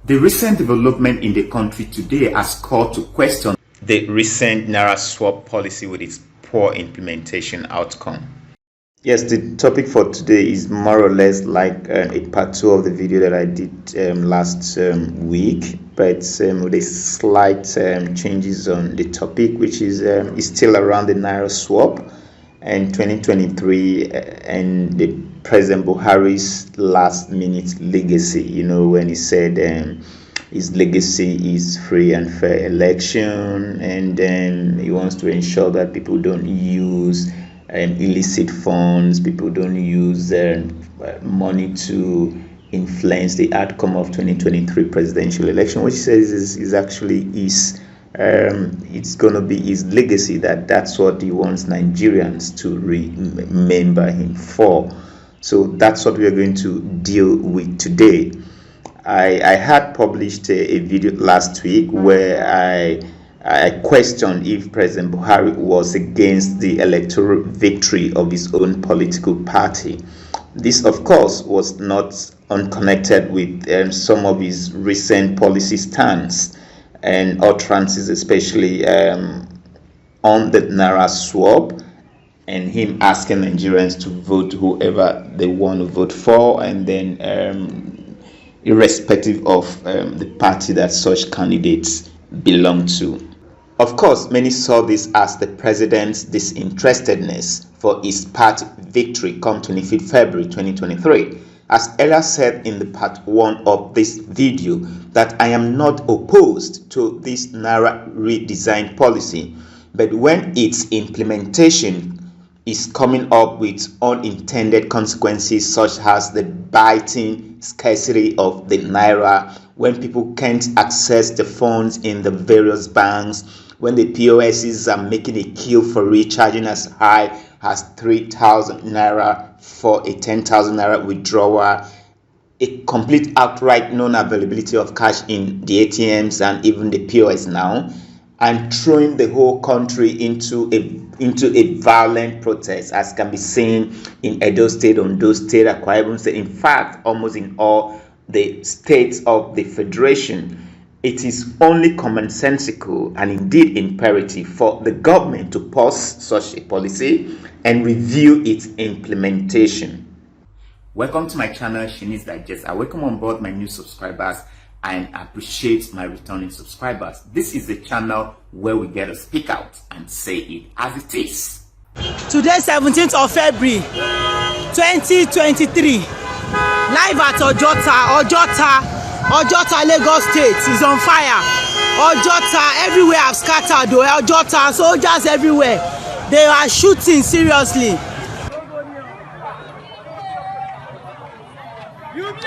The recent development in the country today has called to question the recent Naira Swap Policy with its poor implementation outcome. Yes, the topic for today is more or less like a part 2 of the video that I did last week, but with a slight changes on the topic, which is still around the Naira swap and 2023 and the President Buhari's last minute legacy. You know, when he said his legacy is free and fair election, and then he wants to ensure that people don't use illicit funds, people don't use money to influence the outcome of 2023 presidential election, which he says is actually it's going to be his legacy, that's what he wants Nigerians to remember him for. So that's what we are going to deal with today. I had published a video last week where I questioned if President Buhari was against the electoral victory of his own political party. This, of course, was not unconnected with some of his recent policy stance and utterances, especially on the Naira swap, and him asking Nigerians to vote whoever they want to vote for, and then irrespective of the party that such candidates belong to. Of course, many saw this as the president's disinterestedness for his party victory come 25th February 2023. As earlier said in the part 1 of this video, that I am not opposed to this Naira redesign policy, but when its implementation is coming up with unintended consequences such as the biting scarcity of the Naira, when people can't access the funds in the various banks, when the POSs are making a queue for recharging as high as 3,000 Naira for a 10,000 Naira withdrawal, a complete outright non-availability of cash in the ATMs and even the POS now, and throwing the whole country into a violent protest, as can be seen in Edo State, Ondo State, Akwa Ibom State, in fact, almost in all the states of the Federation. It is only commonsensical and indeed imperative for the government to pause such a policy and review its implementation. Welcome to my channel, Shini's Digest. I welcome on board my new subscribers and appreciate my returning subscribers. This is the channel where we get to speak out and say it as it is. Today, 17th of February 2023, live at Ojota, Lagos State is on fire. Ojota, everywhere have scattered. Ojota, soldiers everywhere. They are shooting seriously.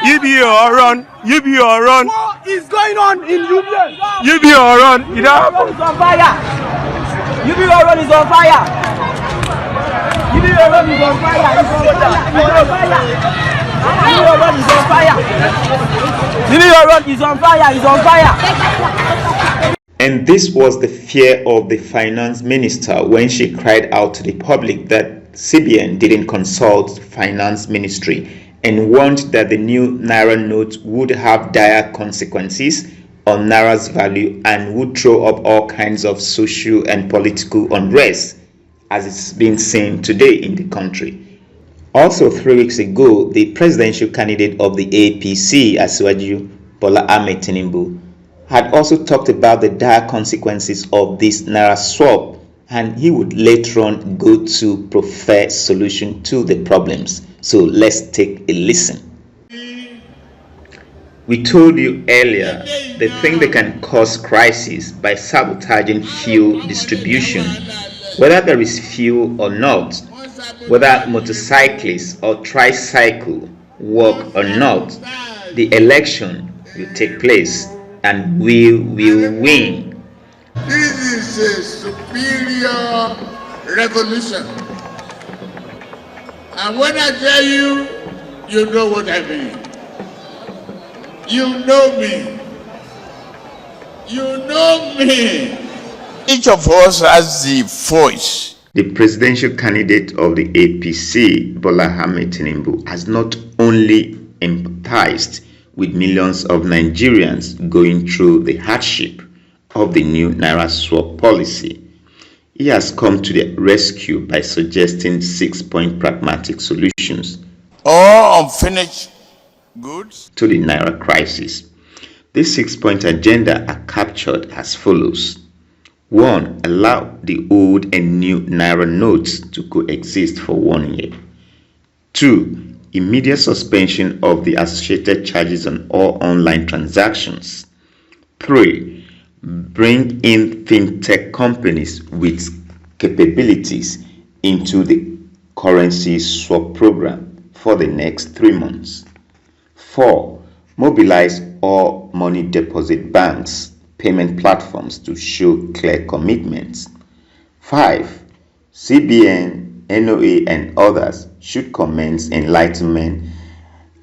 UBA or run. What is going on in UBA? UBA or run. UBA is on fire. UBA or run is on fire. UBA or run is on fire. Is on fire. And this was the fear of the finance minister when she cried out to the public that CBN didn't consult finance ministry and warned that the new Naira note would have dire consequences on Naira's value and would throw up all kinds of social and political unrest, as it's been seen today in the country. Also, 3 weeks ago, the presidential candidate of the APC, Asiwaju Bola Ahmed Tinubu, had also talked about the dire consequences of this Naira swap, and he would later on go to prefer solution to the problems. So let's take a listen. We told you earlier, they think they can cause crisis by sabotaging fuel distribution, whether there is fuel or not, whether motorcyclists or tricycle work or not. The election will take place and we will win. This is a superior revolution. And when I tell you, you know what I mean. You know me. You know me. Each of us has the voice. The presidential candidate of the APC, Bola Ahmed Tinubu, has not only empathized with millions of Nigerians going through the hardship of the new Naira Swap Policy, he has come to the rescue by suggesting 6-point pragmatic solutions all unfinished goods to the Naira crisis. This 6-point agenda are captured as follows. 1. Allow the old and new Naira notes to coexist for 1 year. 2. Immediate suspension of the associated charges on all online transactions. 3. Bring in fintech companies with capabilities into the currency swap program for the next 3 months. 4. Mobilize all money deposit banks, payment platforms to show clear commitments. 5. CBN, NOA, and others should commence enlightenment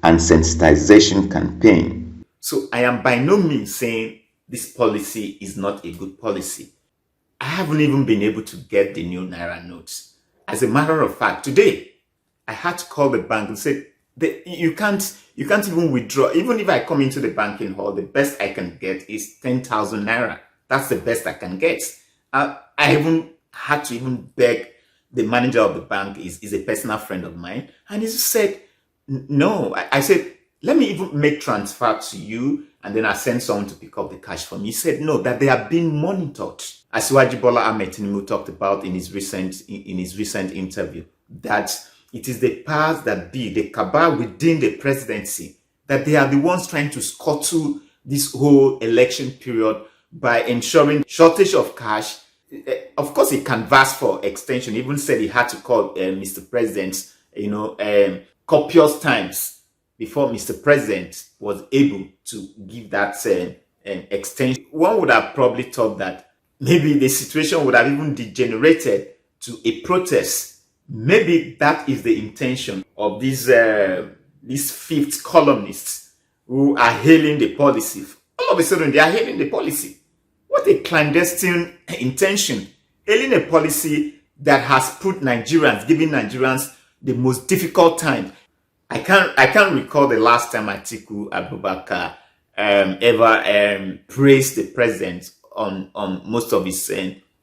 and sensitization campaign. So I am by no means saying this policy is not a good policy. I haven't even been able to get the new Naira notes. As a matter of fact, today I had to call the bank and say, you can't even withdraw. Even if I come into the banking hall, the best I can get is 10,000 Naira. That's the best I can get. I even had to beg the manager of the bank, is a personal friend of mine. And he just said, no. I said, let me even make transfer to you and then I send someone to pick up the cash for me. He said, no, that they are being monitored. Asiwaju Bola Ahmed Tinubu talked about in his recent interview that it is the powers that be, the cabal within the presidency, that they are the ones trying to scuttle this whole election period by ensuring shortage of cash. Of course, he canvassed for extension. He even said he had to call Mr. President, copious times before Mr. President was able to give that extension. One would have probably thought that maybe the situation would have even degenerated to a protest. Maybe that is the intention of these fifth columnists who are hailing the policy. All of a sudden, they are hailing the policy. What a clandestine intention. Hailing a policy that has put Nigerians, giving Nigerians the most difficult time. I can't recall the last time Atiku Abubakar ever praised the president on most of his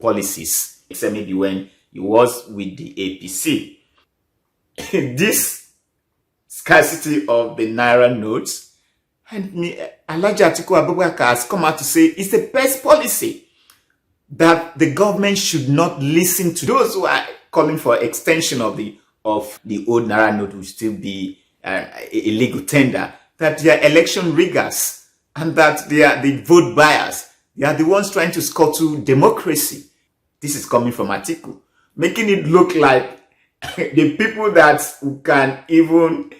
policies, except maybe when he was with the APC. This scarcity of the Naira notes, and Alhaji Atiku Abubakar has come out to say it's the best policy, that the government should not listen to those who are calling for extension of the old Naira note, will still be a legal tender, that they are election riggers and that they are the vote buyers. They are the ones trying to scuttle democracy. This is coming from Atiku, making it look like the people that can even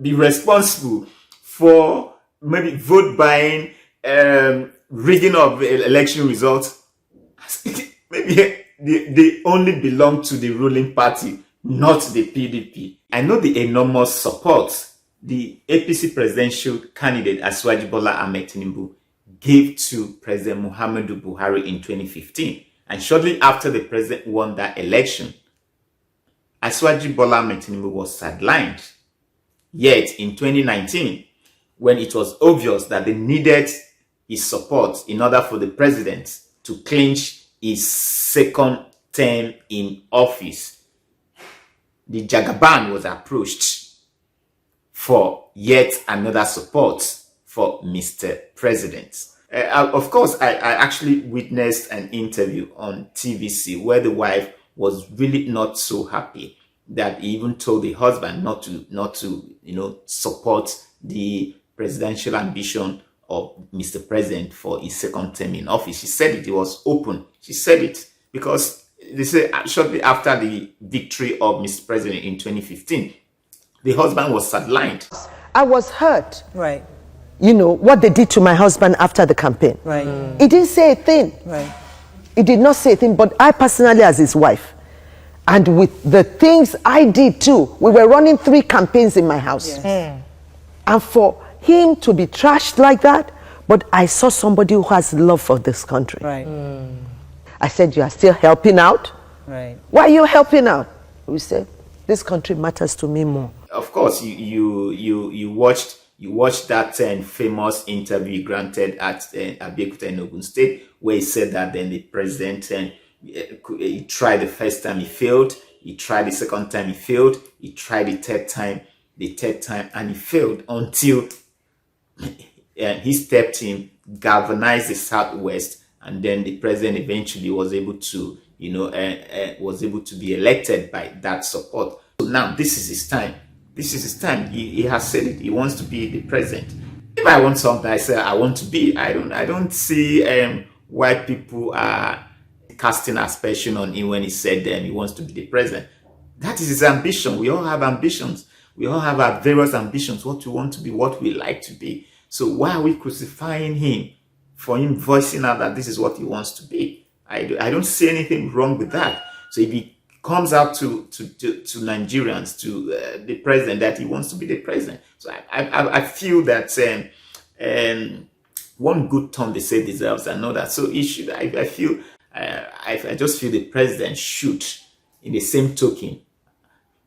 be responsible for maybe vote buying, rigging of election results, maybe they only belong to the ruling party, not the PDP. I know the enormous support the APC presidential candidate Asiwaju Bola Ahmed Tinubu gave to President Muhammadu Buhari in 2015. And shortly after the president won that election, Asiwaju Bola Ahmed Tinubu was sidelined. Yet in 2019, when it was obvious that they needed his support in order for the president to clinch his second term in office, the Jagaban was approached for yet another support for Mr. President. Of course, I actually witnessed an interview on TVC where the wife was really not so happy that he even told the husband not to support the presidential ambition of Mr. President for his second term in office. She said it was open. She said it because they say shortly after the victory of Mr. President in 2015, the husband was sidelined. I was hurt. Right. What they did to my husband after the campaign. Right. He didn't say a thing. Right. He did not say a thing, but I personally, as his wife, and with the things I did too, we were running 3 campaigns in my house. Yes. And for him to be trashed like that, but I saw somebody who has love for this country. Right. I said, you are still helping out? Right. Why are you helping out? We said, this country matters to me more. Of course, you watched You watched that famous interview granted at Abeokuta in Ogun State, where he said that then the president he tried the first time, he failed. He tried the second time, he failed. He tried the third time, and he failed until he stepped in, galvanized the Southwest, and then the president eventually was able to, was able to be elected by that support. So now this is his time. This is his time. He has said it. He wants to be the president. If I want something, I say I want to be. I don't see why people are casting aspersion on him when he said he wants to be the president. That is his ambition. We all have ambitions. We all have our various ambitions, what we want to be, what we like to be. So why are we crucifying him for him voicing out that this is what he wants to be? I don't see anything wrong with that. So if he comes out to Nigerians, to the president, that he wants to be the president. So I feel that one good turn they say deserves another. So he should. I feel. I just feel the president should, in the same token,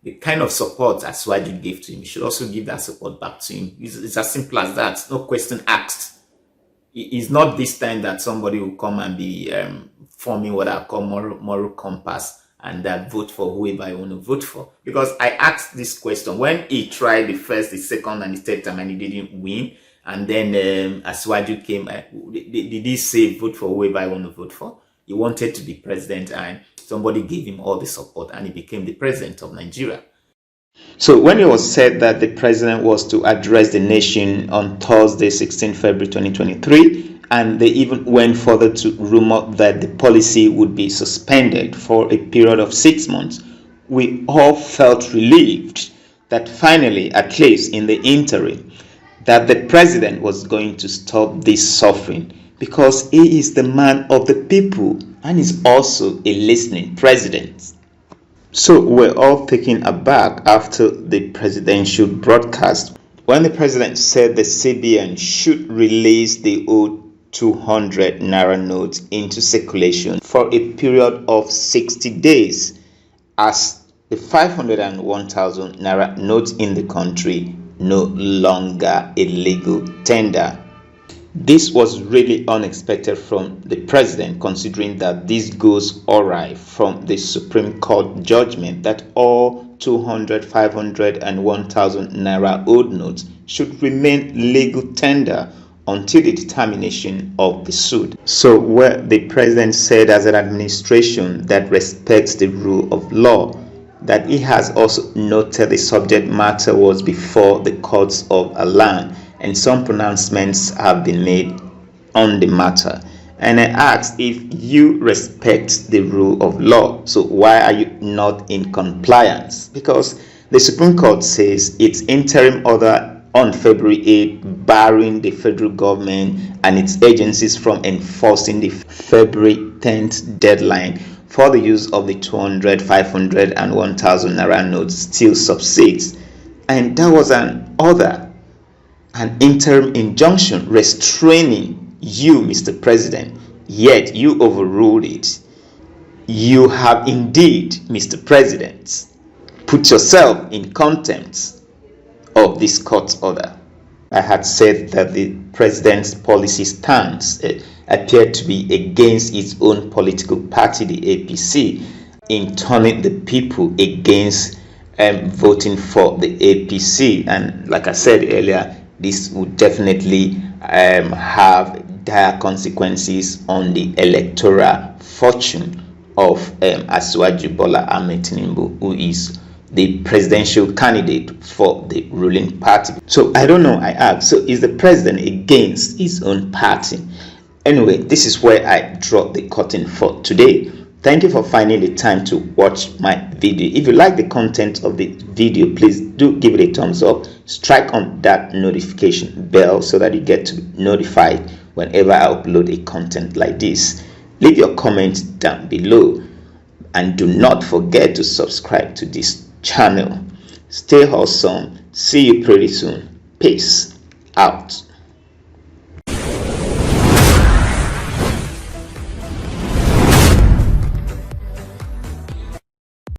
the kind of support Aswaju gave to him, he should also give that support back to him. It's as simple as that. No question asked. It's not this time that somebody will come and be forming what I call moral compass and that vote for whoever I want to vote for. Because I asked this question when he tried the first, the second, and the third time and he didn't win. And then Aswaju came, did he say vote for whoever I want to vote for? He wanted to be president and somebody gave him all the support and he became the president of Nigeria. So when it was said that the president was to address the nation on Thursday, 16 February 2023, and they even went further to rumor that the policy would be suspended for a period of 6 months, we all felt relieved that finally, at least in the interim, that the president was going to stop this suffering, because he is the man of the people and is also a listening president. So we're all taken aback after the presidential broadcast when the president said the CBN should release the old 200 Naira notes into circulation for a period of 60 days as the 500 and 1,000 Naira notes in the country no longer a legal tender. This was really unexpected from the president, considering that this goes awry from the Supreme Court judgment that all 200, 500 and 1,000 Naira old notes should remain legal tender until the determination of the suit. So where the president said as an administration that respects the rule of law, that he has also noted the subject matter was before the courts of a land, and some pronouncements have been made on the matter. And I asked, if you respect the rule of law, so why are you not in compliance? Because the Supreme Court says its interim order on February 8 barring the federal government and its agencies from enforcing the February 10th deadline for the use of the 200, 500 and 1,000 Naira notes still subsists. And that was an order, an interim injunction restraining you, Mr. President, yet you overruled it. You have indeed, Mr. President, put yourself in contempt of this court order. I had said that the president's policy stance appeared to be against its own political party, the APC, in turning the people against voting for the APC. And like I said earlier, this would definitely have dire consequences on the electoral fortune of Asiwaju Bola Ahmed Tinubu, who is the presidential candidate for the ruling party. So I don't know, I ask, so is the president against his own party? Anyway, this is where I draw the curtain for today. Thank you for finding the time to watch my video. If you like the content of the video, please do give it a thumbs up. Strike on that notification bell so that you get to be notified whenever I upload a content like this. Leave your comments down below and do not forget to subscribe to this channel. Stay awesome. See you pretty soon. Peace out.